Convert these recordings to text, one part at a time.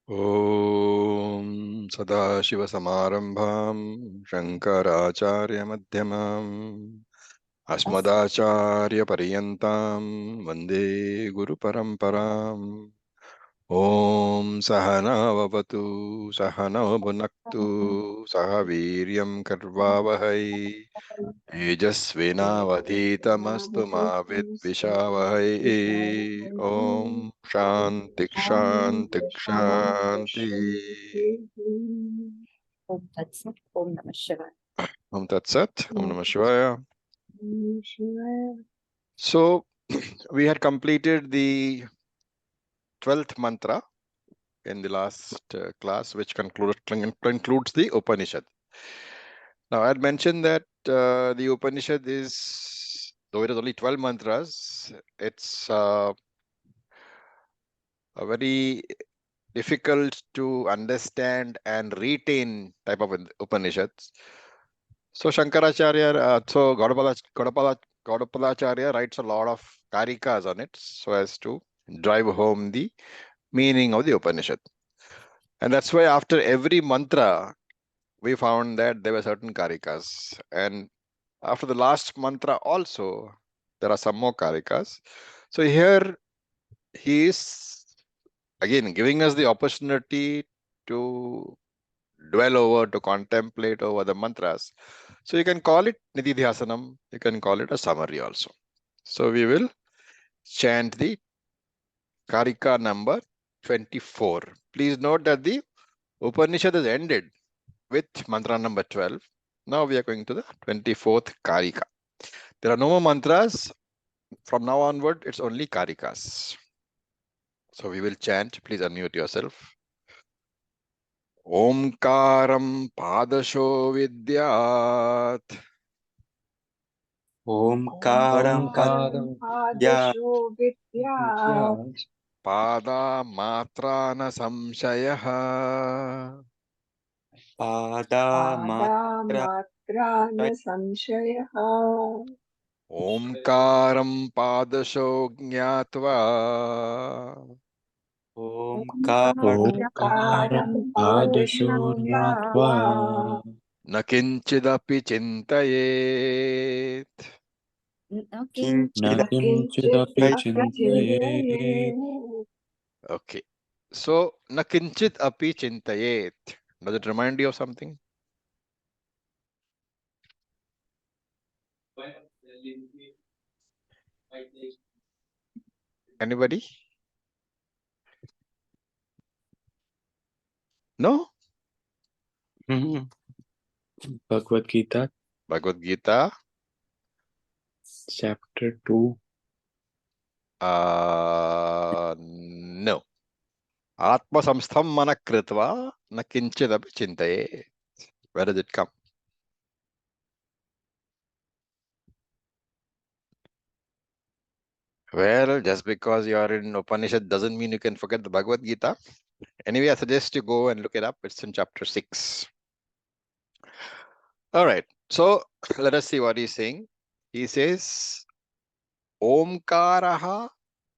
Om Sadashivasamārambhām Shankarācārya-madhyamām Asmadācārya-paryantāम् Vande Guru-parampārām. Om Sahana-vavatu Sahana-bhunaktu Saha-vīryam karvāvahai Tejasvinavadhitamastu ma vidvishavahai. Om Shanti Shanti Shanti. Om Tat Sat. Om Namah Shivaya. Om Tat Sat. Om Namah Shivaya. So we had completed the 12th mantra in the last class, which concludes the Upanishad. Now I had mentioned that the Upanishad is, though it is only 12 mantras, it's a very difficult to understand and retain type of Upanishads. So Shankaracharya, Gaudapadacharya writes a lot of Kaarikas on it so as to drive home the meaning of the Upanishad. And that's why after every mantra, we found that there were certain Kaarikas. And after the last mantra also, there are some more Kaarikas. So here he is again giving us the opportunity to dwell over, to contemplate over the mantras. So you can call it Nididhyasanam, you can call it a summary also. So we will chant the Karika number 24. Please note that the Upanishad is ended with mantra number 12. Now we are going to the 24th Karika. There are no more mantras. From now onward, it's only Karikas. So we will chant. Please unmute yourself. Omkaram Padasho Vidyat. Omkaram Padasho Vidyat Pada Matrana Samshayaha. Pada Matrana Samshayaha. Omkaram Padasho Jnatva. Omkaram Padasho Jnatva Nakinchidapi Chintayet. Nakinchit api chintayet. Okay. So, Nakinchit api chintayet. Does it remind you of something? Anybody? No? Bhagavad Gita, Bhagavad Gita. chapter 2. No. Atma samstham mana kritva na kinchid api chintaye. Where does it come? Well, just because you are in Upanishad doesn't mean you can forget the Bhagavad Gita. Anyway, I suggest you go and look it up. It's in chapter 6. All right. So let us see what he's saying. He says, Omkaraha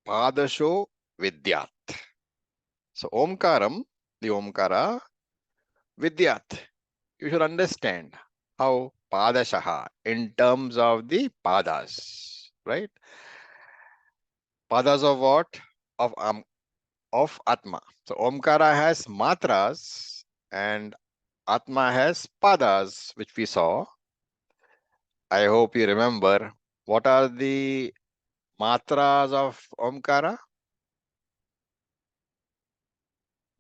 Padasho Vidyat. So Omkaram, the Omkara, Vidyat. You should understand how Padashaha in terms of the Padas, right? Padas of what? Of Atma. So Omkara has matras and Atma has padas, which we saw. I hope you remember. What are the matras of Omkara?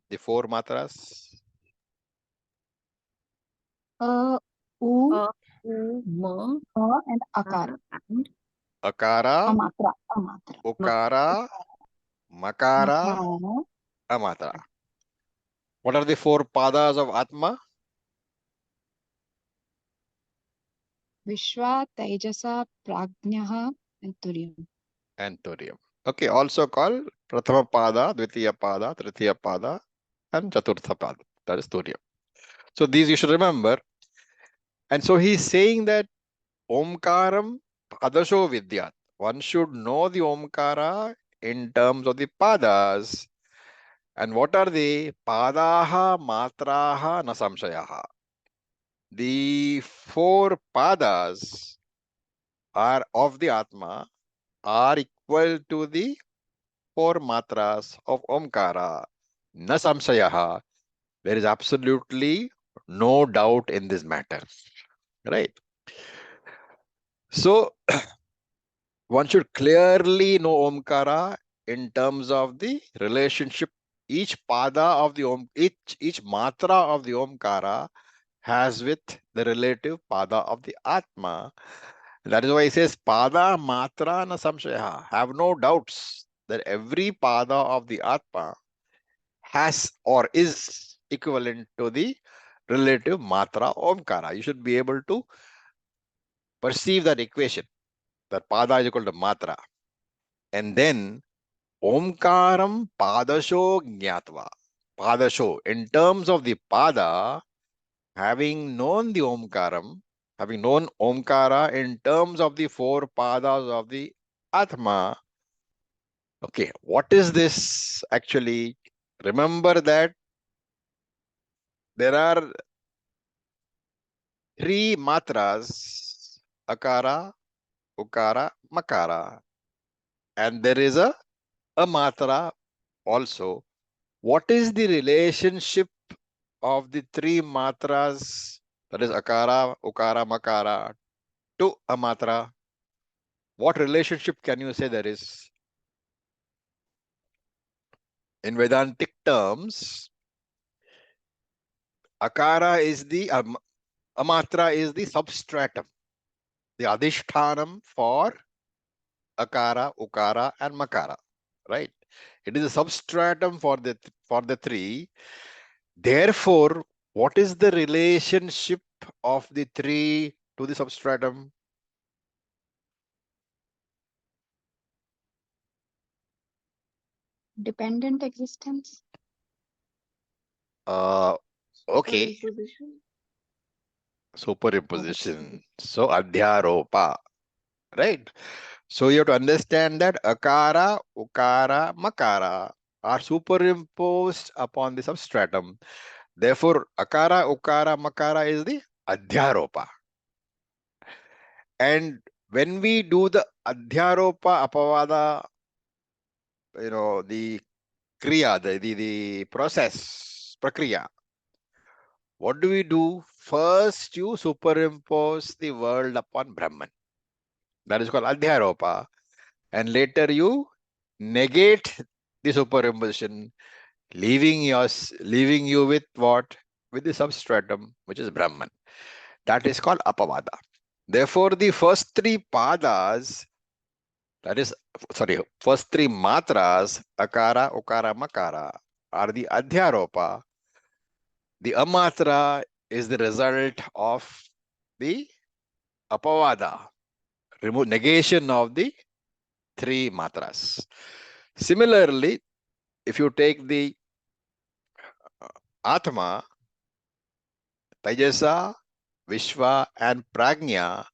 The 4 matras. U, Ma, and Akara. Akara, Amatra. Ukara, Makara, Amatra. What are the 4 padas of Atma? Vishwa, Tejasa, Prajnaha, and Turyam. And Turyam. Okay, also called Prathama Pada, Dvitiya Pada, Tritiya Pada, and Chaturtha Pada. That is Turyam. So these you should remember. And so he's saying that Omkaram Padasho Vidyat. One should know the Omkara in terms of the Padas. And what are they? Padaha, matraha, na samshayaha. The four padas are of the Atma are equal to the four matras of Omkara. Na samshayaha. There is absolutely no doubt in this matter. Right? So one should clearly know Omkara in terms of the relationship. Each pada of the each matra of the Omkara has with the relative pada of the Atma. That is why he says pada matra na samshaya. Have no doubts that every pada of the Atma has or is equivalent to the relative matra Omkara. You should be able to perceive that equation, that pada is equal to matra. And then Omkaram padasho jnatva. Padasho, in terms of the pada, having known the Omkaram, having known Omkara in terms of the four padas of the Atma, okay, what is this actually? Remember that there are three matras, Akara, Ukara, Makara, and there is a matra also. What is the relationship of the three matras, that is Akara, Ukara, Makara, to a matra? What relationship can you say there is? In Vedantic terms, Akara is the, Amatra is the substratum, the Adhishthanam for Akara, Ukara, and Makara, right? It is a substratum for the three. Therefore, what is the relationship of the three to the substratum? Dependent existence. Okay, Superimposition. superimposition. So Adhyaropa, right? So you have to understand that Akara, Ukara, Makara are superimposed upon the substratum. Therefore, Akara, Ukara, Makara is the Adhyaropa. And when we do the Adhyaropa Apavada, the Kriya, the process, Prakriya, what do we do? First, you superimpose the world upon Brahman. That is called Adhyaropa. And later you negate the superimposition, leaving you with what? With the substratum, which is Brahman. That is called Apavada. Therefore, the first three padas, first three matras, Akara, Ukara, Makara, are the Adhyaropa. The Amatra is the result of the Apavada, negation of the three matras. Similarly, if you take the Atma, Tajasa, Vishwa, and Prajna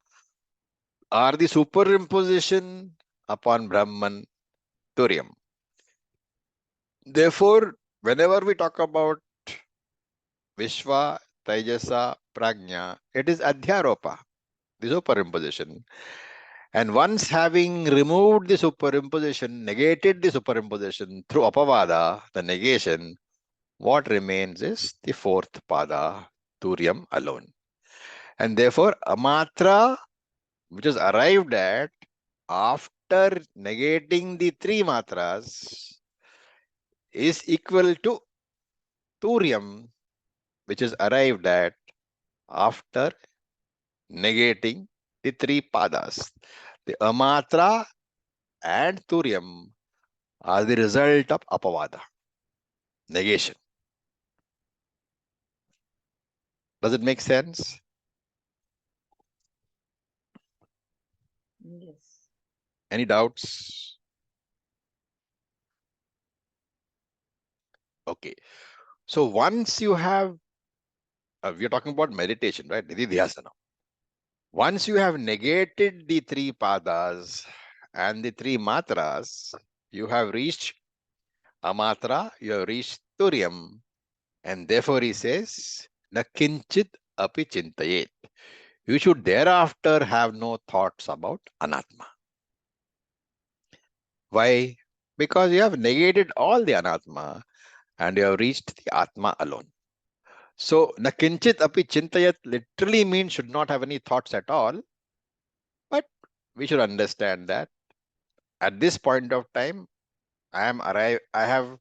are the superimposition upon Brahman, Turiam. Therefore, whenever we talk about Vishwa, Tajasa, Prajna, it is Adhyaropa, the superimposition. And once having removed the superimposition, negated the superimposition through Apavada, the negation, what remains is the fourth pada, Turiam alone. And therefore, Amatra, which is arrived at after negating the three matras, is equal to Turiam, which is arrived at after negating the three padas. The Amatra and Turiam are the result of Apavada, negation. Does it make sense? Yes. Any doubts? Okay. So once you have, we are talking about meditation, right? Nididhyasana. Once you have negated the three padas and the three matras, you have reached Amatra, you have reached Turyam. And therefore he says, Na kinchit api chintayet. You should thereafter have no thoughts about anatma. Why? Because you have negated all the anatma and you have reached the atma alone. So, na kinchit api chintayat literally means should not have any thoughts at all. But we should understand that at this point of time, I have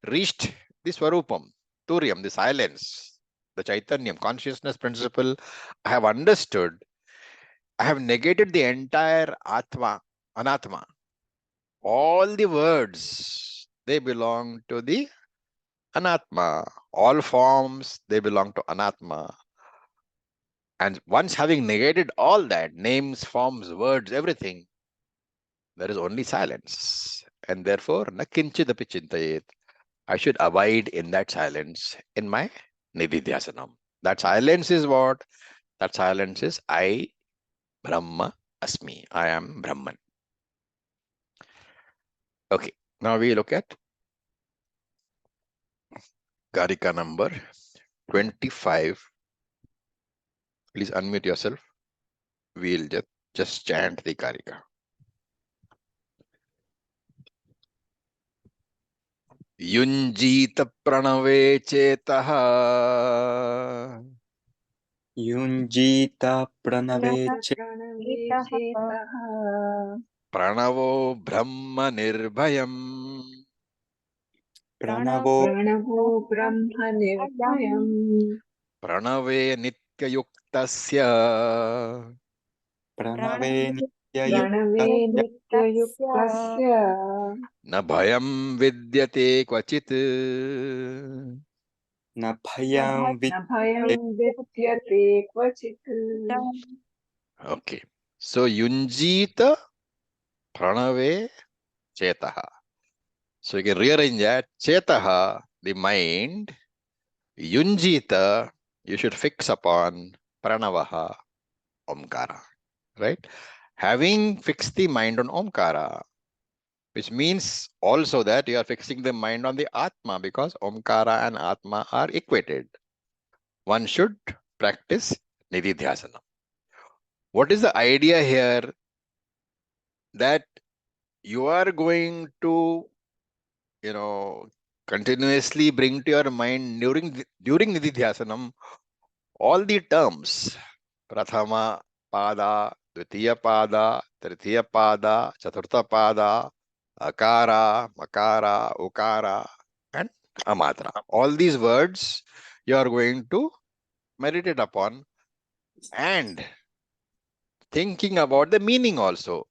reached the Swarupam, Turyam, the silence, the Chaitanyam, consciousness principle. I have understood. I have negated the entire Atma, Anatma. All the words, they belong to the Anatma. All forms, they belong to Anatma. And once having negated all that, names, forms, words, everything, there is only silence. And therefore, na kinchidapi chintayet. I should abide in that silence in my nididhyasanam. That silence is what? That silence is I, Brahma, Asmi. I am Brahman. Okay, now we look at Karika number 25. Please unmute yourself. We'll just chant the Karika. Yunjita pranave chetaha Yunjita pranave प्रणवे चेतः pranavo brahma nirbhayam pranavo प्रणवो ब्रह्म निर्भयम् pranave nityayuktasya pranave प्रणवे nityayuktasya नित्ययुक्तस्य न भयं विद्यते क्वचित्. na bhayam न भयं विद्यते क्वचित् Okay. So Yunjita Pranave Chetaha. So you can rearrange that. Chetaha, the mind. Yunjita, you should fix upon Pranavaha, Omkara. Right? Having fixed the mind on Omkara, which means also that you are fixing the mind on the Atma because Omkara and Atma are equated. One should practice Nididhyasana. What is the idea here? That you are going to, continuously bring to your mind during Nididhyasanam all the terms. Prathama Pada, Dvitiya Pada, Tritiya Pada, Chaturtha Pada, Akara, Makara, Ukara, and Amatra. All these words you are going to meditate upon and thinking about the meaning also.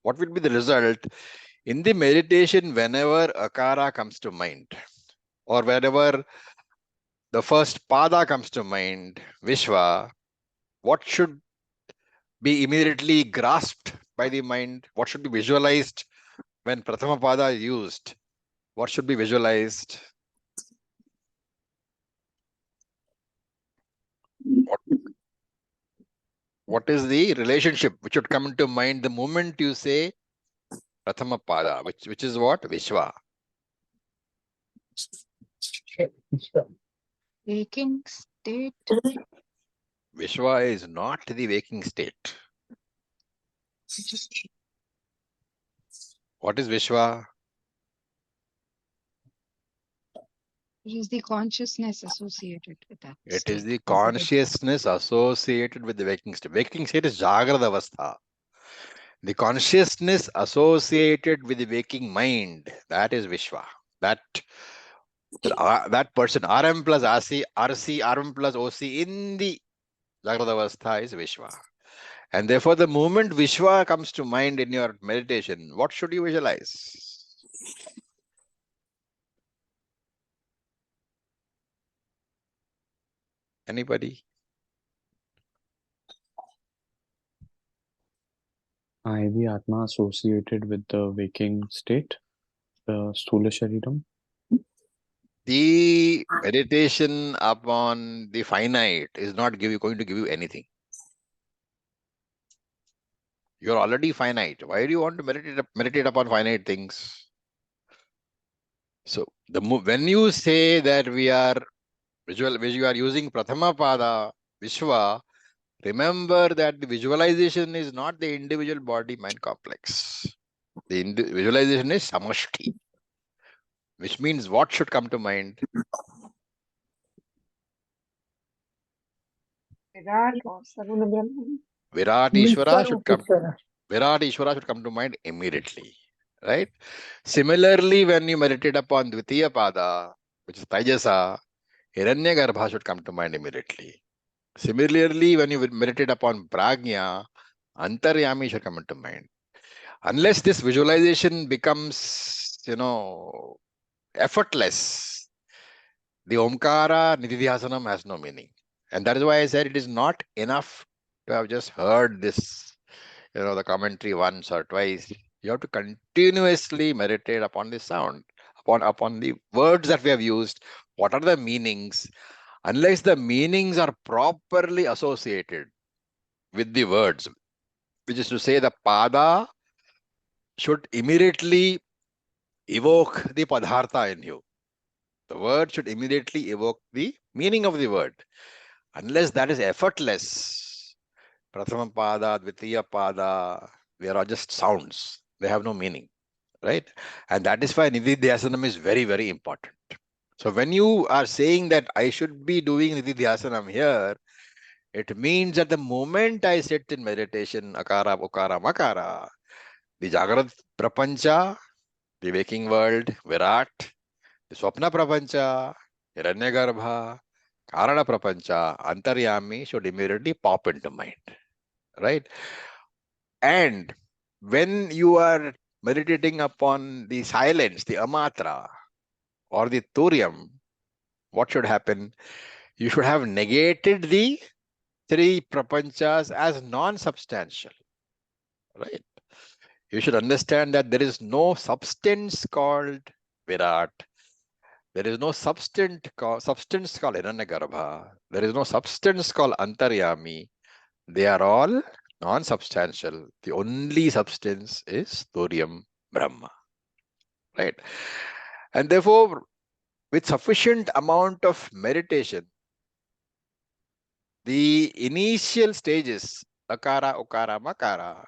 What will be the result in the meditation whenever Akara comes to mind or whenever the first Pada comes to mind, Vishwa, what should be immediately grasped by the mind? What should be visualized when Prathama Pada is used? What should be visualized? What is the relationship which should come into mind the moment you say Prathama Pada, which is what? Vishwa. Waking state. Vishwa is not the waking state. Just What is Vishwa? it is the consciousness associated with that It is state. the consciousness associated with the waking state. Waking state is Jagrada Avastha. The consciousness associated with the waking mind, that is Vishwa. That person, RM plus RC, RM plus OC in the Jagrada Avastha is Vishwa. And therefore, the moment Vishwa comes to mind in your meditation, what should you visualize? Anybody? I, the Atma associated with the waking state, the Sthula Shariram. The meditation upon the finite is not going to give you anything. You're already finite. Why do you want to meditate upon finite things? So when you say that we are using Prathama Pada, Vishwa, remember that the visualization is not the individual body mind complex. The visualization is samashti, which means what should come to mind? Virat or Saguna Brahman. Virat Ishvara should come. Ishvara. Virat Ishvara should come to mind immediately, right? Similarly, when you meditate upon Dvitiya Pada, which is Taijasa, Hiranyagarbha should come to mind immediately. Similarly, when you meditate upon Prajna, Antaryami should come into mind. Unless this visualization becomes, effortless, the Omkara Nididhyasanam has no meaning. And that is why I said it is not enough to have just heard this, the commentary once or twice. You have to continuously meditate upon the sound, upon the words that we have used. What are the meanings? Unless the meanings are properly associated with the words, which is to say the pada should immediately evoke the padhartha in you. The word should immediately evoke the meaning of the word. Unless that is effortless, prathama pada, dvitiya pada, they are just sounds. They have no meaning, right? And that is why nididhyasanam is very, very important. So when you are saying that I should be doing nididhyasanam here, it means that the moment I sit in meditation, akara, ukara, makara, the Jagrat Prapancha, the waking world, Virat, the Swapna Prapancha, Hiranyagarbha, Karana Prapancha, Antaryami should immediately pop into mind, right? And when you are meditating upon the silence, the amatra, or the turiam, what should happen? You should have negated the three prapanchas as non-substantial, right? You should understand that there is no substance called Virat. There is no substance called Hiranyagarbha. There is no substance called Antaryami. They are all non-substantial. The only substance is Turiam Brahma, right? And therefore, with sufficient amount of meditation, the initial stages, Akara, Ukara, Makara,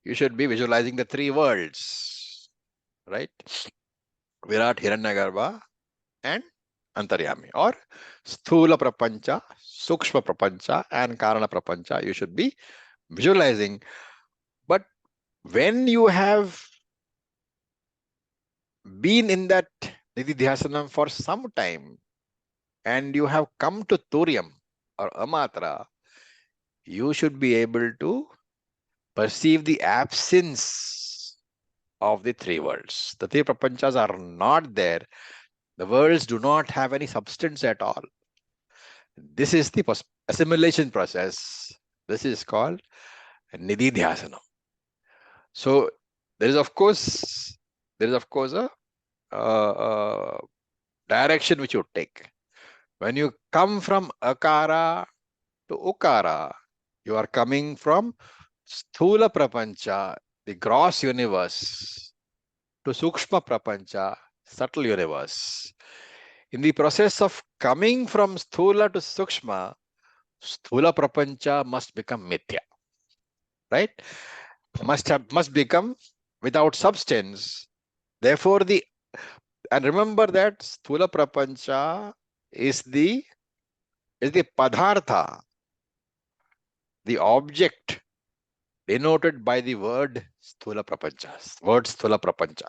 you should be visualizing the three worlds, right? Virat, Hiranyagarbha, and Antaryami, or Sthula Prapancha, Sukshma Prapancha, and Karana Prapancha. You should be visualizing. But when you have been in that Nididhyasanam for some time and you have come to Turiam or Amatra, you should be able to perceive the absence of the three worlds. The three prapanchas are not there. The worlds do not have any substance at all. This is the assimilation process. This is called Nididhyasanam. So there is of course a direction which you take. When you come from Akara to Ukara, you are coming from Sthula Prapancha, the gross universe, to Sukshma Prapancha, subtle universe. In the process of coming from Sthula to Sukshma, Sthula Prapancha must become Mithya, right? Must become without substance. Therefore, and remember that Sthula Prapancha is the Padhartha, the object denoted by the word Sthula Prapancha. Word Sthula Prapancha.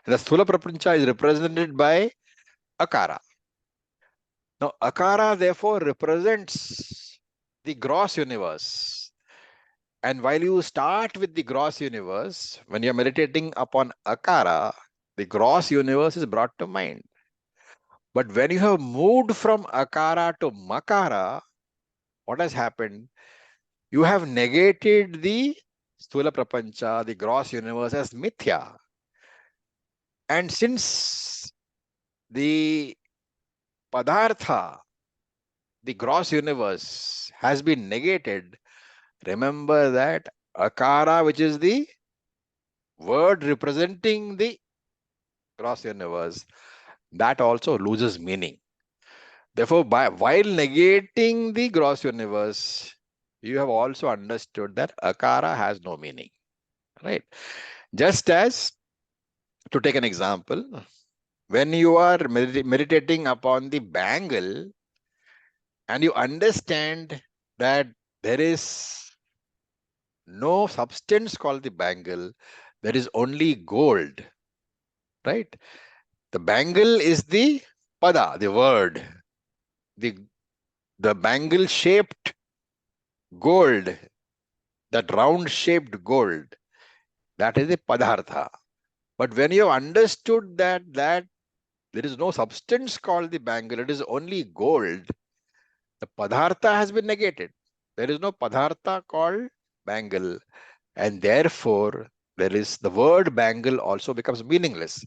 And the Sthula Prapancha is represented by Akara. Now, Akara therefore represents the gross universe. And while you start with the gross universe, when you're meditating upon Akara, the gross universe is brought to mind. But when you have moved from Akara to Makara, what has happened? You have negated the Sthula Prapancha, the gross universe, as Mithya. And since the Padartha, the gross universe, has been negated, remember that Akara, which is the word representing the gross universe, that also loses meaning. Therefore, while negating the gross universe, you have also understood that akara has no meaning, right? Just as, to take an example, when you are meditating upon the bangle and you understand that there is no substance called the bangle, there is only gold, right? The bangle is the pada, the word, the bangle shaped gold, that round shaped gold, that is the padartha. But when you have understood that there is no substance called the bangle, it is only gold, the padartha has been negated. There is no padartha called bangle, and therefore there is the word bangle also becomes meaningless.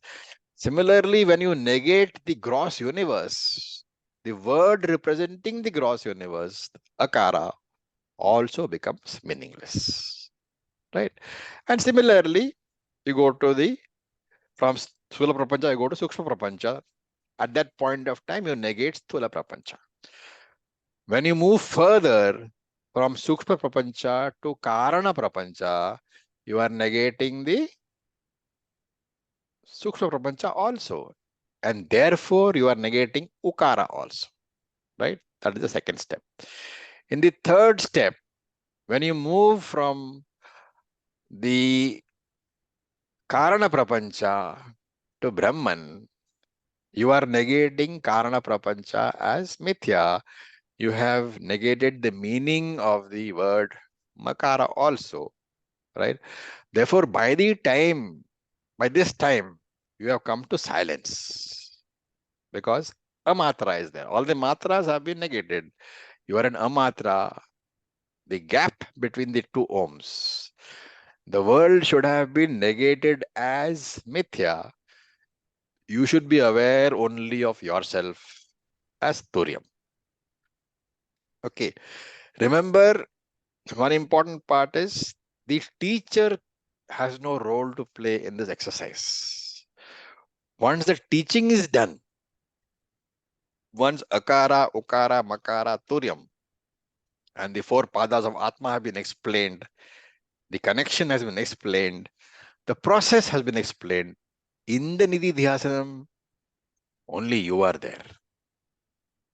Similarly, when you negate the gross universe, the word representing the gross universe, akara, also becomes meaningless, right? And similarly, you go to the, from Sthula Prapancha, you go to Sukshma Prapancha. At that point of time, you negate Sthula Prapancha. When you move further from Sukshma Prapancha to Karana Prapancha, you are negating the Sukshma Prapancha also. And therefore, you are negating Ukara also, right? That is the second step. In the third step, when you move from the Karana Prapancha to Brahman, you are negating Karana Prapancha as Mithya. You have negated the meaning of the word Makara also, right? Therefore, by this time, you have come to silence, because amatra is there. All the matras have been negated. You are an amatra, the gap between the two ohms. The world should have been negated as mithya. You should be aware only of yourself as Turiam. Okay. Remember, one important part is the teacher has no role to play in this exercise. Once the teaching is done, once akara, ukara, makara, Turiam, and the four padas of Atma have been explained, the connection has been explained, the process has been explained. In the Nidhi Dhyasanam, only you are there.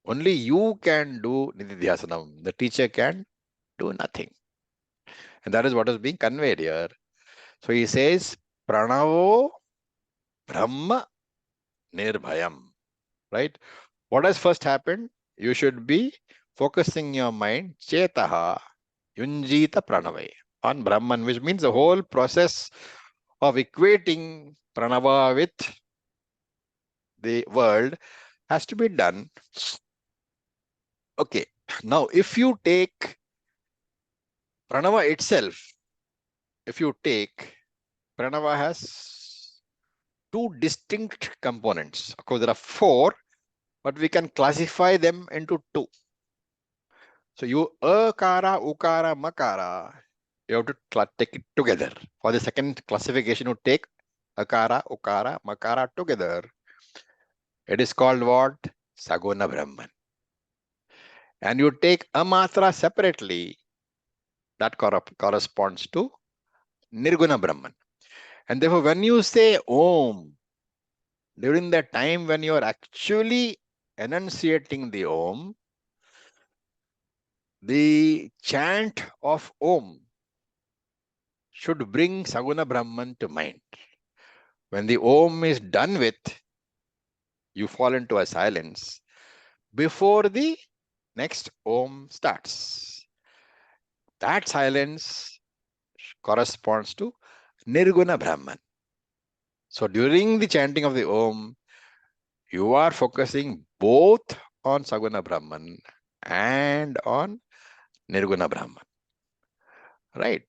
Only you can do Nidhi Dhyasanam. The teacher can do nothing. And that is what is being conveyed here. So he says, Pranavo Brahma Nirbhayam. Right? What has first happened? You should be focusing your mind, Chetaha Yunjita Pranavai, on Brahman, which means the whole process of equating Pranava with the world has to be done. Okay, now if you take Pranava itself, if you take Pranava has two distinct components. Of course, there are four, but we can classify them into two. So you akara, ukara, makara, you have to take it together. For the second classification, you take akara, ukara, makara together. It is called what? Saguna Brahman. And you take amatra separately, that corresponds to Nirguna Brahman. And therefore, when you say Om, during the time when you are actually enunciating the Om, the chant of Om should bring Saguna Brahman to mind. When the Om is done with, you fall into a silence before the next Om starts. That silence corresponds to Nirguna Brahman. So during the chanting of the Om, you are focusing both on Saguna Brahman and on Nirguna Brahman. Right?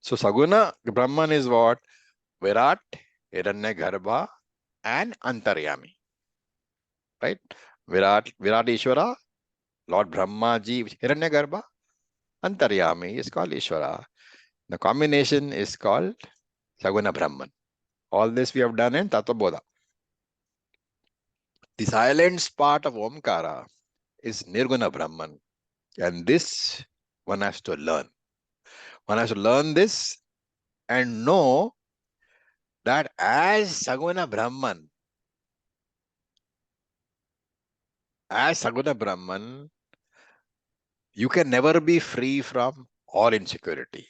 So Saguna Brahman is what? Virat, Hiranyagarbha, and Antaryami. Right? Virat Ishvara, Lord Brahmaji, Hiranyagarbha, Antaryami is called Ishvara. The combination is called Saguna Brahman. All this we have done in Tattvabodha. The silence part of Omkara is Nirguna Brahman. And this one has to learn. One has to learn this and know that as Saguna Brahman, you can never be free from all insecurity.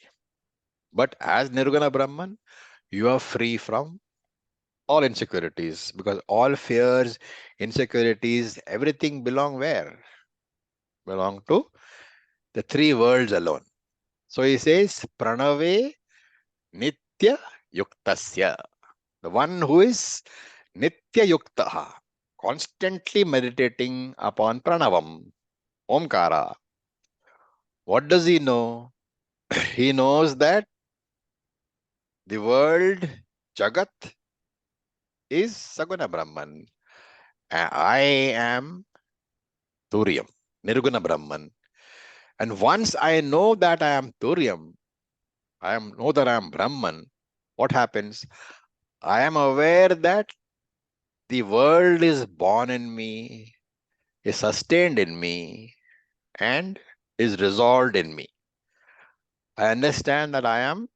But as Nirguna Brahman, you are free from all insecurities, because all fears, insecurities, everything belong where? Belong to the three worlds alone. So he says, Pranave Nitya Yuktasya. The one who is Nitya Yuktaha, constantly meditating upon Pranavam, Omkara. What does he know? He knows that the world, Jagat, is Saguna Brahman. I am Turyam, Nirguna Brahman. And once I know that I am Turyam, know that I am Brahman, what happens? I am aware that the world is born in me, is sustained in me, and is resolved in me. I understand that I am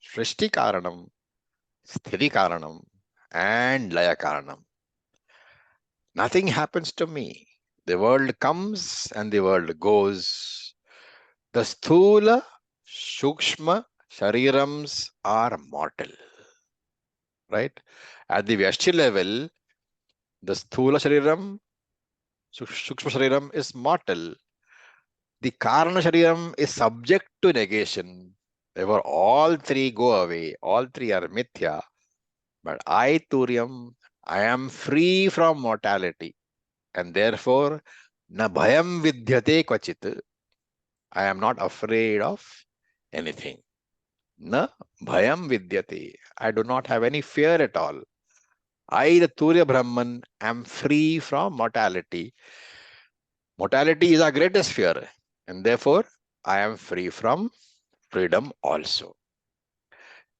Srishti Karanam, Sthiti Karanam, and Laya Karanam. Nothing happens to me. The world comes and the world goes. The Sthula, Shukshma, Sharirams are mortal. Right? At the Vyashti level, the Sthula Shariram, Shukshma Shariram is mortal. The Karana Shariram is subject to negation. Therefore, all three go away. All three are mithya. But I, Turyam, I am free from mortality. And therefore, na bhayam vidyate kvachit. I am not afraid of anything. Na bhayam vidyate. I do not have any fear at all. I, the Turya Brahman, am free from mortality. Mortality is our greatest fear. And therefore, I am free from freedom also.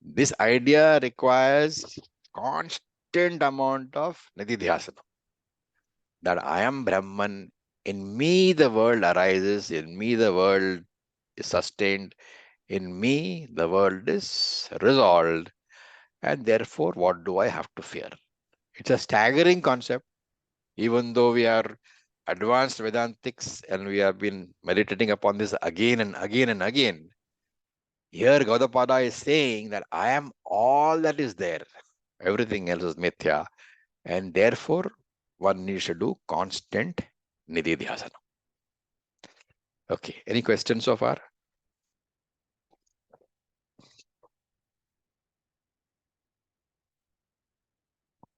This idea requires constant amount of nididhyasana. That I am Brahman, in me the world arises, in me the world is sustained, in me the world is resolved, and therefore what do I have to fear? It's a staggering concept, even though we are advanced Vedantics and we have been meditating upon this again and again and again. Here Gaudapada is saying that I am all that is there. Everything else is mithya. And therefore, one needs to do constant nididhyasana. Okay, any questions so far?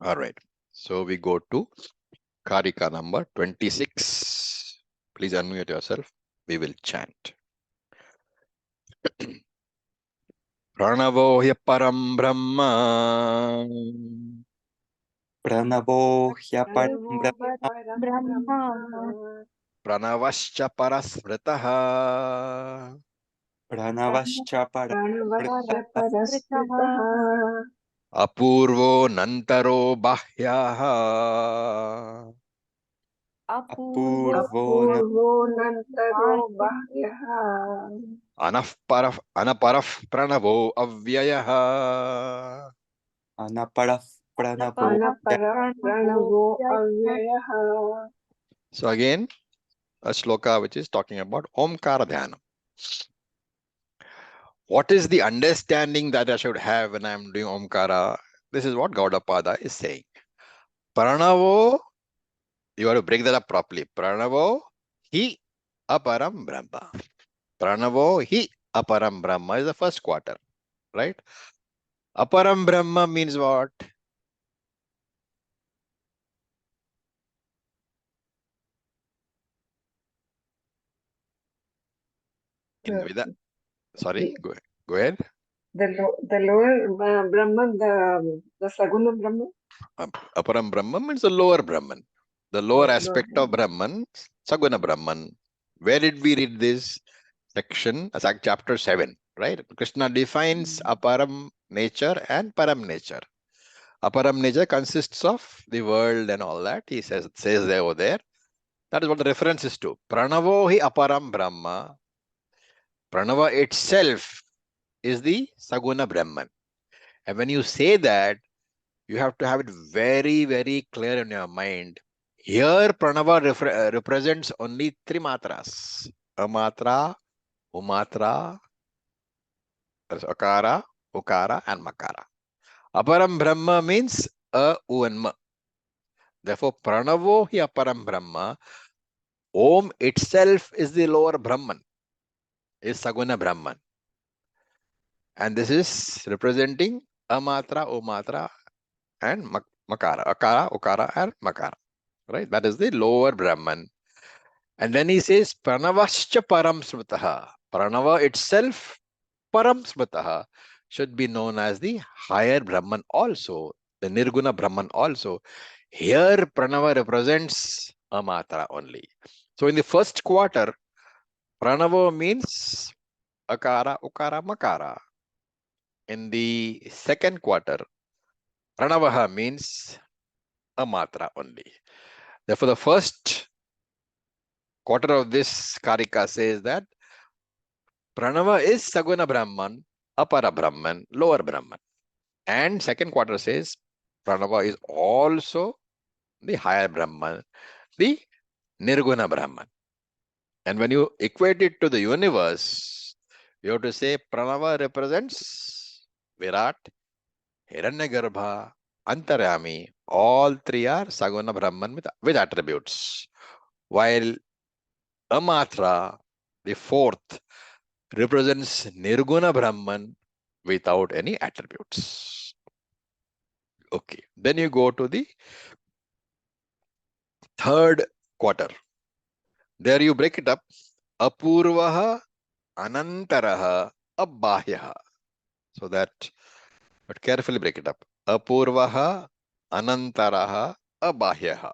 All right, so we go to Karika number 26. Please unmute yourself. We will chant. Pranavo param brahma. Pranavo hyaparam Brahma. Pranavascha parasmritaha. Pranavascha Pranavasya Parasmritah. parasmritah. Apurvo nantaro bahyaha. Apurvo Apurvo Apurvo nantaro bahyah. Anaparaf pranavo avyayaha. Anaparah Pranavo Anapara pranavo avyayah. So again, a shloka which is talking about Omkara Dhyanam. What is the understanding that I should have when I am doing Omkara? This is what Gaudapada is saying. Pranavo, you have to break that up properly. Pranavo hi aparam brahma. Pranavo hi aparam brahma is the first quarter, right? Aparam brahma means what? In Veda. Sorry, go ahead. The lower Brahman, the Saguna Brahman. Aparam Brahman means the lower Brahman. The lower Lower aspect of Brahman, Saguna Brahman. Where did we read this section? Like chapter 7, right? Krishna defines aparam nature and param nature. Aparam nature consists of the world and all that. He says there over there. That is what the reference is to. Pranavo hi aparam Brahma. Pranava itself is the Saguna Brahman. And when you say that, you have to have it very, very clear in your mind. Here, Pranava represents only three matras. Amatra, Umatra, Akara, Ukara, and Makara. Aparam Brahma means a, u, and ma. Therefore, Pranavo hi aparam Brahma. Om itself is the lower Brahman, is Saguna Brahman. And this is representing Amatra, Umatra, and Makara. Akara, Ukara, and Makara. Right? That is the lower Brahman. And then he says, Pranavascha Param Smritaha. Pranava itself, Param Smritaha, should be known as the higher Brahman also, the Nirguna Brahman also. Here, Pranava represents Amatra only. So in the first quarter, Pranava means Akara, Ukara, Makara. In the second quarter, Pranavaha means Amatra only. Therefore, the first quarter of this Karika says that Pranava is Saguna Brahman, Apara Brahman, lower Brahman. And second quarter says Pranava is also the higher Brahman, the Nirguna Brahman. And when you equate it to the universe, you have to say Pranava represents Virat, Hiranyagarbha, Antaryami. All three are Saguna Brahman with attributes. While Amatra, the fourth, represents Nirguna Brahman without any attributes. Okay, then you go to the third quarter. There you break it up. Apurvaha, Anantaraha, Abhahyaha. So that, but carefully break it up. Apurvaha, Anantaraha, Abhahyaha.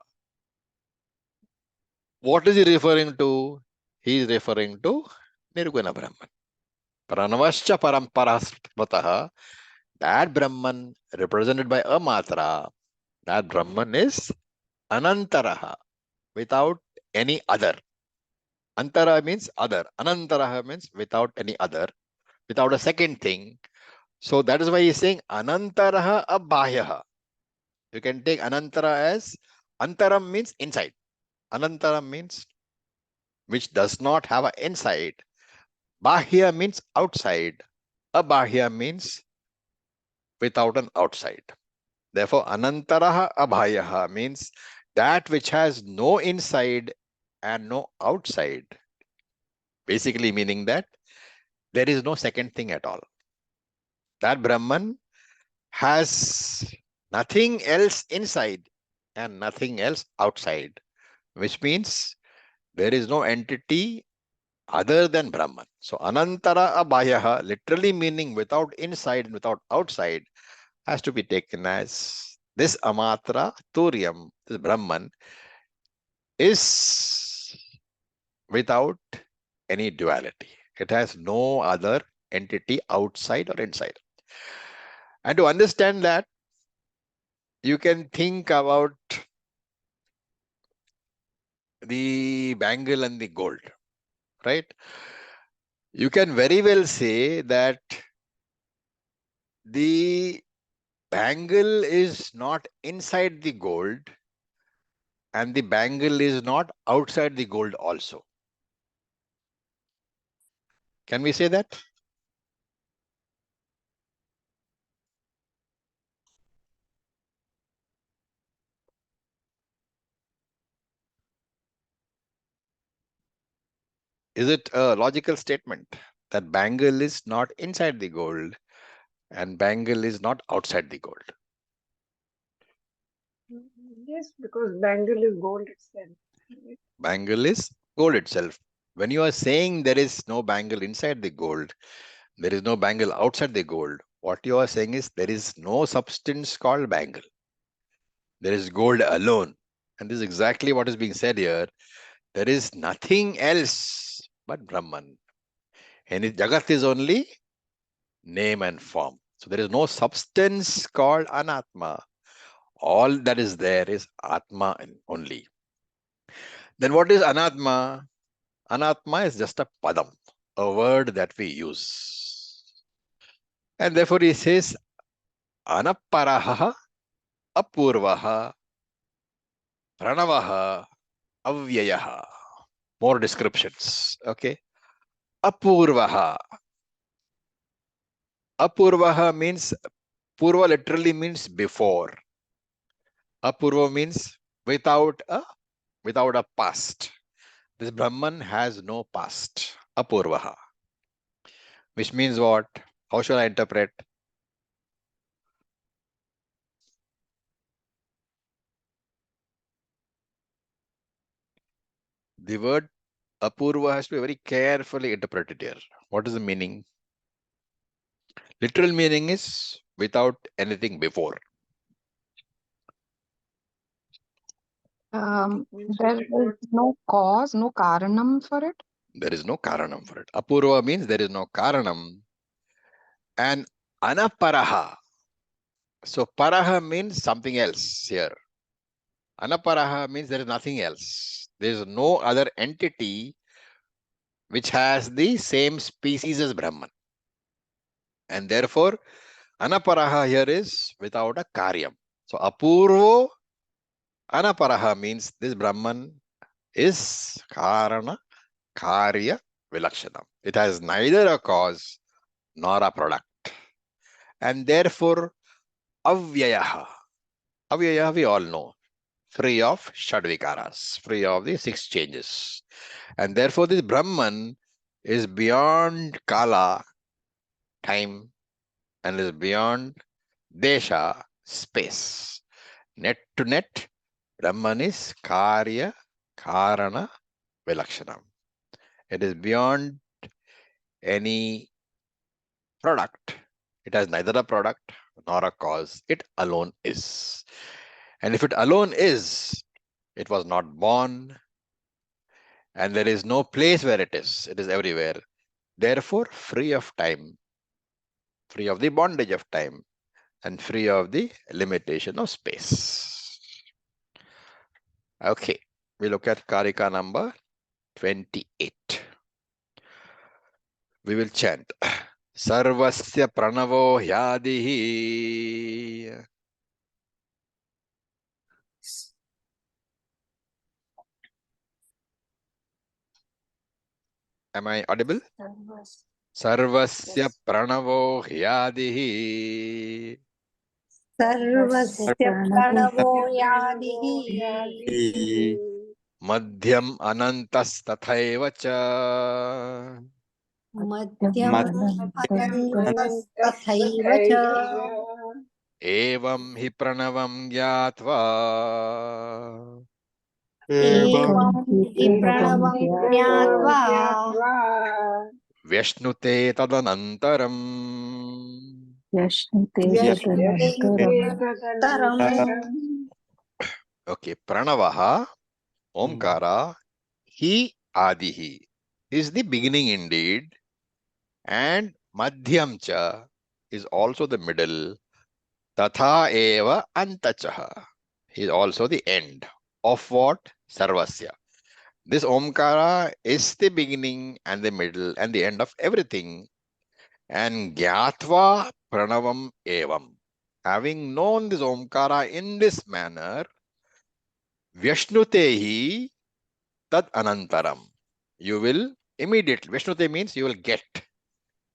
What is he referring to? He is referring to Nirguna Brahman. Pranavascha Paramparasmataha. That Brahman represented by Amatra, that Brahman is Anantaraha, without any other. Antara means other. Anantaraha means without any other, without a second thing. So that is why he is saying Anantaraha Abhahyaha. You can take Anantara as Antaram means inside. Anantaram means which does not have an inside. Bahya means outside. Abhahya means without an outside. Therefore, Anantaraha Abhayaha means that which has no inside and no outside. Basically meaning that there is no second thing at all. That Brahman has nothing else inside and nothing else outside, which means there is no entity other than Brahman. So Anantara Abhayaha, literally meaning without inside and without outside, has to be taken as this Amatra Turiam, this Brahman, is without any duality. It has no other entity outside or inside. And to understand that, you can think about the bangle and the gold, right? You can very well say that the bangle is not inside the gold and the bangle is not outside the gold also. Can we say that? Is it a logical statement that bangle is not inside the gold and bangle is not outside the gold? Yes, because bangle is gold itself. Right? Bangle is gold itself. When you are saying there is no bangle inside the gold, there is no bangle outside the gold, what you are saying is there is no substance called bangle. There is gold alone. And this is exactly what is being said here. There is nothing else but Brahman. And Jagat is only name and form. So there is no substance called Anatma. All that is there is Atma only. Then what is Anatma? Anatma is just a padam, a word that we use. And therefore he says Anaparaha, Apurvaha, Pranavaha, Avyayaha. More descriptions. Okay. Apurvaha. Apurvaha means, Purva literally means before. Apurva means without a past. This Brahman has no past. Apurvaha. Which means what? How shall I interpret? The word Apurva has to be very carefully interpreted here. What is the meaning? Literal meaning is without anything before. There is no cause, no karanam for it. There is no karanam for it. Apurva means there is no karanam. And anaparaha. So paraha means something else here. Anaparaha means there is nothing else. There is no other entity which has the same species as Brahman. And therefore, anaparaha here is without a karyam. So apurvo anaparaha means this Brahman is karana karya vilakshanam. It has neither a cause nor a product. And therefore, avyayaha. Avyayaha we all know. Free of shadvikaras, free of the 6 changes. And therefore, this Brahman is beyond kala, time, and is beyond desha, space. Net to net, Brahman is karya, karana, vilakshanam. It is beyond any product. It has neither a product nor a cause. It alone is. And if it alone is, it was not born, and there is no place where it is everywhere. Therefore, free of time, free of the bondage of time, and free of the limitation of space. Okay, we look at Karika number 28. We will chant Sarvasya Pranavo Hyadihi. Am I audible? Sarvasya Pranavo Hyadihi. सर्वस्य प्रणवो यादिः Madhyam Anantastatthaiva cha. मध्यम् अनन्तस्तथैव च Evam hi pranavam gyatva. एवं हि प्रणवं ज्ञात्वा Vyashnute tadanantaram. व्यष्टेतरम् Okay, Pranavaha, Omkara, He Adihi is the beginning indeed, and Madhyam cha is also the middle. Tatha eva antachaha is also the end of what? Sarvasya. This Omkara is the beginning and the middle and the end of everything. And Gyatva Pranavam Evam. Having known this Omkara in this manner, Vyashnutehi Tad Anantaram. You will immediately, Vishnute means you will get.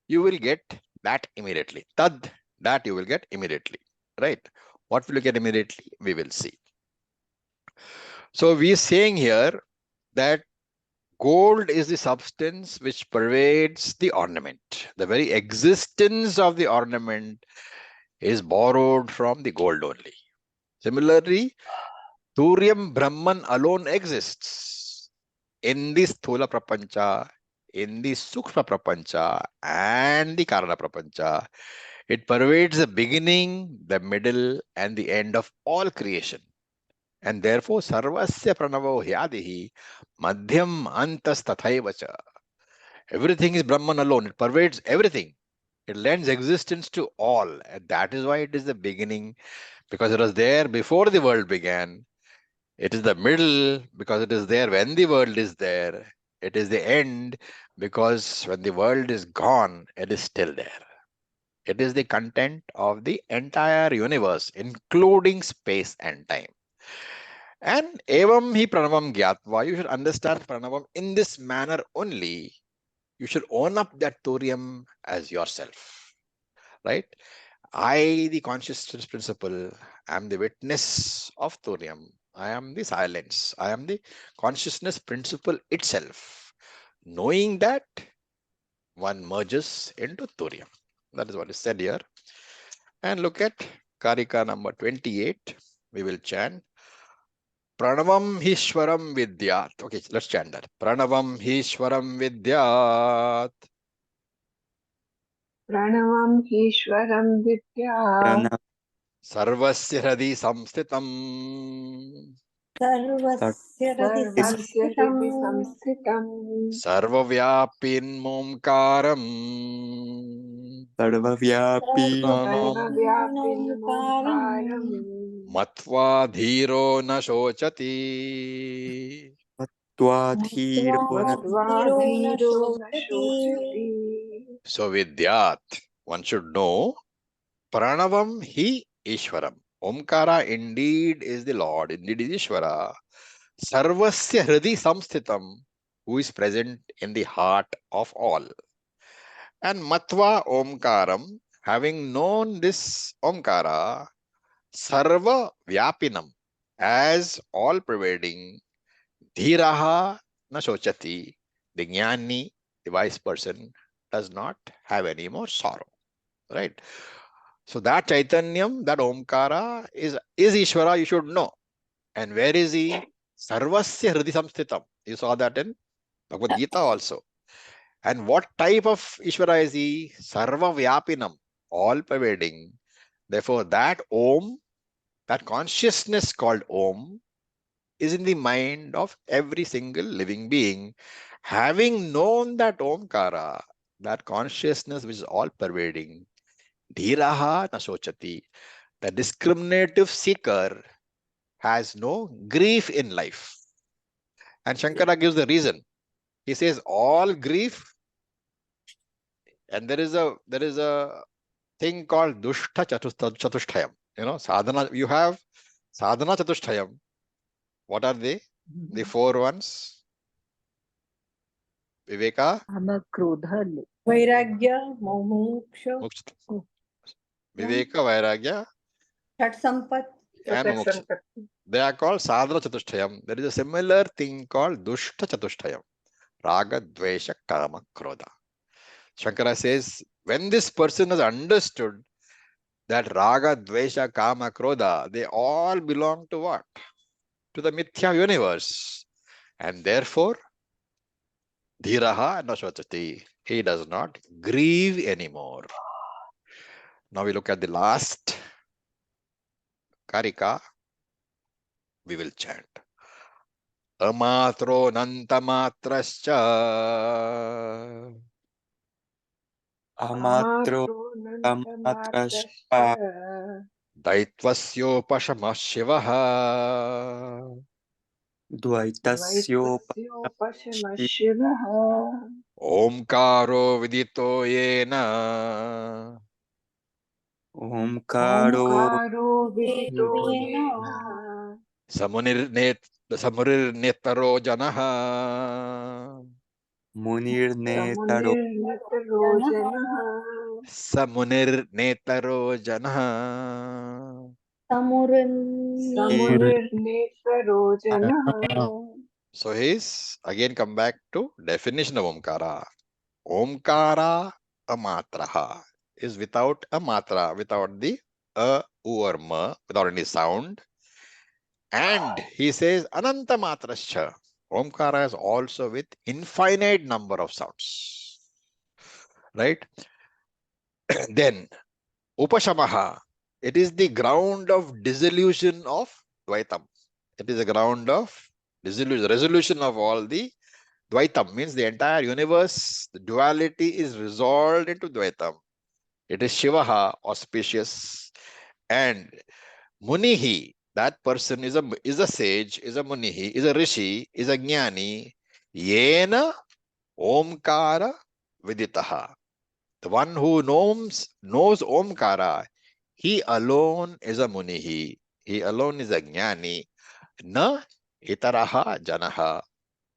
You will get that immediately. Tad, that you will get immediately. Right? What will you get immediately? We will see. So we are saying here that gold is the substance which pervades the ornament. The very existence of the ornament is borrowed from the gold only. Similarly, Turyam Brahman alone exists in the Sthula Prapancha, in the Sukshma Prapancha, and the Karana Prapancha. It pervades the beginning, the middle, and the end of all creation. And therefore, Sarvasya Pranavo Hyadihi Madhyam Antas Tathaiva cha. Everything is Brahman alone. It pervades everything. It lends existence to all. And that is why it is the beginning, because it was there before the world began. It is the middle because it is there when the world is there. It is the end because when the world is gone, it is still there. It is the content of the entire universe, including space and time. And evam hi pranavam gyatva, you should understand pranavam in this manner only. You should own up that thorium as yourself, right? I, the consciousness principle, am the witness of thorium. I am the silence. I am the consciousness principle itself. Knowing that, one merges into thorium. That is what is said here. And look at Karika number 28. We will chant. Pranavam Hishwaram Vidyat. Okay, let's chant that. Pranavam Hishwaram Vidyat. Pranavam Ishwaram Vidya. Prana- Sarvasya Hradi Samstitam. Sarvasya Hridhi Sarvasya Hridhi Samsthitam Samsthitam. Sarvavyapin Momkaram. Sarvavyapi Sarvavyapinim Sarvavyapinim Omkaram. Matva Dhiro Na Shochati. Twadhiro Matva Dhiro na Dhiro Na Shochati. Shochati. So Vidyat, one should know, Pranavam Hi Ishwaram. Omkara indeed is the Lord, indeed is Ishvara. Sarvasya Hridi Samsthitam, who is present in the heart of all. And Matva Omkaram, having known this Omkara, Sarva Vyapinam, as all pervading, Dhiraha Na Shochati, the Jnani, the wise person, does not have any more sorrow. Right? So that Chaitanyam, that Omkara is Ishvara, you should know. And where is he? Sarvasya Hridi Samsthitam. You saw that in Bhagavad Gita also. And what type of Ishvara is he? Sarva Vyapinam, all pervading. Therefore, that Om, that consciousness called Om, is in the mind of every single living being. Having known that Omkara, that consciousness which is all pervading, Dhiraha Nasochati, the discriminative seeker has no grief in life. And Shankara gives the reason. He says all grief, and there is a thing called Dushta Chatushtayam. You know, sadhana, you have sadhana Chatushtayam. What are they? The four ones. Viveka, Vairagya, Moksha, Moksha. Viveka, Vairagya, Shat Sampat. and Moksha. They are called sadhana Chatushtayam. There is a similar thing called Dushta Chatushtayam. Raga, Dvesha, Kama, Krodha. Shankara says, when this person has understood that Raga, Dvesha, Kama, Krodha, they all belong to what? To the Mithya universe. And therefore, Dhiraha Nashvachati. He does not grieve anymore. Now we look at the last Karika. We will chant. Amatro Nantamatrascha Amatro Nantamatrascha Daitvasyopasamah Shivaha Dvaitasyopashama Shivaha. Omkaro Vidito Yena Omkaro Omkaro Vidito Yena. Samurirnetaro Janaha Munirnetaro Samunirnetaro Janaha. Samunirnetaro Janaha. Samunirnetaro Janaha. So he's again come back to definition of Omkara. Omkara amatraha is without a matra, without the a, u or ma, without any sound. And he says ananta matrascha. Omkara is also with infinite number of sounds. Right? Then upashamaha, it is the ground of dissolution of Dvaitam. It is the ground of dissolution, resolution of all the Dvaitam, means the entire universe, the duality is resolved into Dvaitam. It is Shivaha, auspicious, and Munihi, that person is a sage, is a Munihi, is a Rishi, is a Jnani, Yena Omkara Viditaha. The one who knows Omkara, he alone is a Munihi. He alone is a Jnani. Na Itaraha Janaha,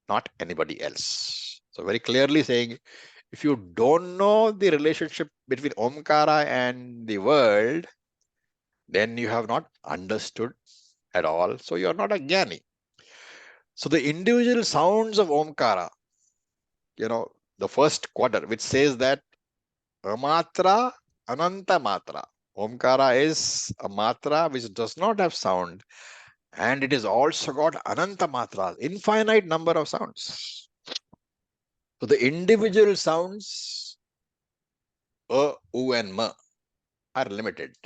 not anybody else. So very clearly saying, if you don't know the relationship between Omkara and the world, then you have not understood at all. So you are not a Jnani. So the individual sounds of Omkara, the first quarter, which says that Amatra, Ananta Matra. Omkara is a matra which does not have sound, and it is also got Ananta Matras, infinite number of sounds. So the individual sounds, U, and Ma, are limited.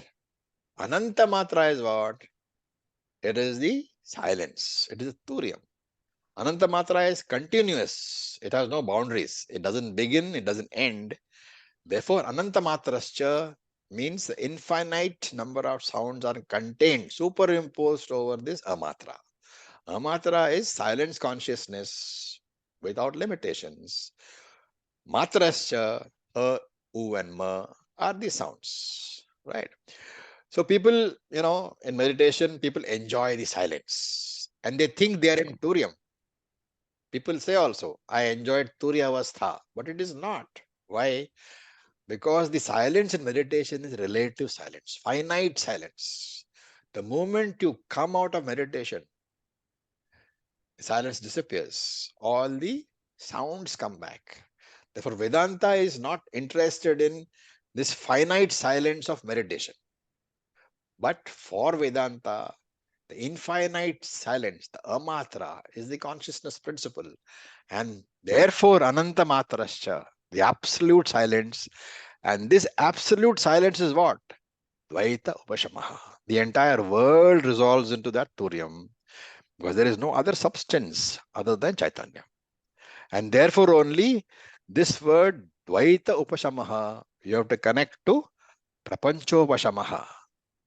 Ananta Matra is what? It is the silence. It is a Turiam. Ananta Matra is continuous. It has no boundaries. It doesn't begin, it doesn't end. Therefore, Ananta Matrascha means the infinite number of sounds are contained, superimposed over this Amatra. Amatra is silence consciousness without limitations. Matrascha, U, and Ma are the sounds, right? So people, in meditation, people enjoy the silence and they think they are in Turiam. People say also, I enjoyed Turiya Avastha, but it is not. Why? Because the silence in meditation is relative silence, finite silence. The moment you come out of meditation, silence disappears. All the sounds come back. Therefore, Vedanta is not interested in this finite silence of meditation. But for Vedanta, the infinite silence, the amatra, is the consciousness principle. And therefore, Ananta Matrascha, the absolute silence. And this absolute silence is what? Dvaita Upashamaha. The entire world resolves into that Turiam, because there is no other substance other than Chaitanya. And therefore only this word Dvaita Upashamaha, you have to connect to Prapanchopashamaha.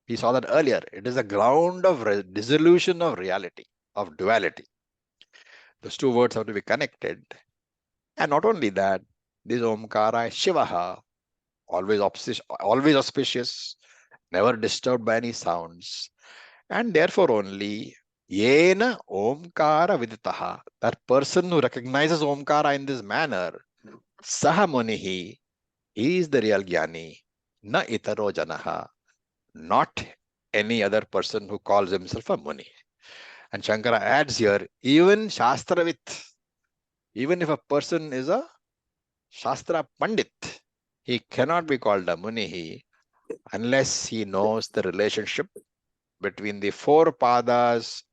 We saw that earlier. It is a ground of dissolution of reality, of duality. Those two words have to be connected. And not only that, this Omkara is Shivaha, always auspicious, never disturbed by any sounds. And therefore only Yena Omkara Viditaha, that person who recognizes Omkara in this manner, Saha Munihi, he is the real Jnani, na itaro janaha, not any other person who calls himself a Muni. And Shankara adds here, even Shastravit, even if a person is a Shastra Pandit, he cannot be called a Munihi unless he knows the relationship between the four padas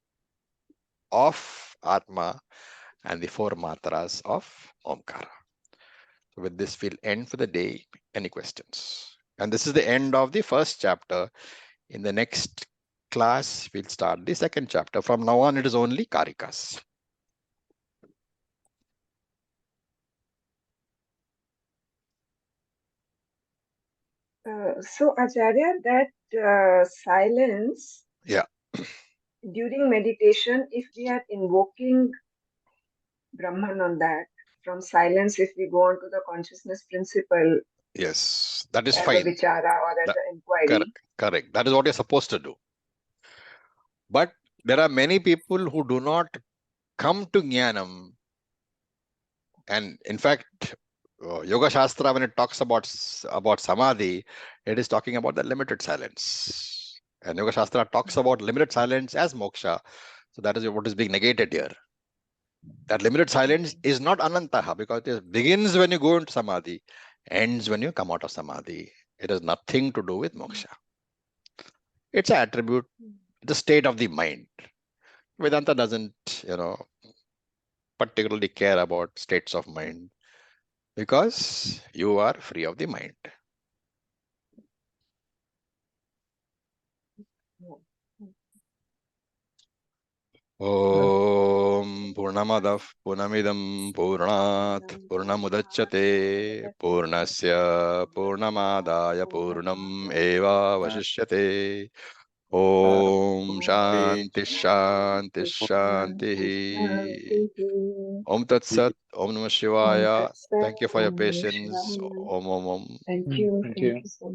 of Atma and the four matras of Omkara. So with this, we'll end for the day. Any questions? And this is the end of the first chapter. In the next class, we'll start the second chapter. From now on, it is only Kaarikas. So Acharya, that silence Yeah. during meditation, if we are invoking Brahman on that, from silence, if we go on to the consciousness principle Yes, that is as a fine. vichara or as That, an inquiry, correct. That is what you're supposed to do. But there are many people who do not come to Jnanam. And in fact, Yoga Shastra, when it talks about Samadhi, it is talking about the limited silence. And Yoga Shastra talks about limited silence as moksha. So that is what is being negated here. That limited silence is not anantaha, because it begins when you go into Samadhi, ends when you come out of Samadhi. It has nothing to do with moksha. It's an attribute, the state of the mind. Vedanta doesn't, particularly care about states of mind, because you are free of the mind. Om Purnamadav Purnamidam Purnat Purnamudachyate Purnasya Purnamadaya Purnam Eva Vashishyate. Om Shanti Shanti Shanti. Om Tat Sat. Om Namah Shivaya. Thank you for your patience. Om Om Om. Thank you. Thank Thank you. you so much.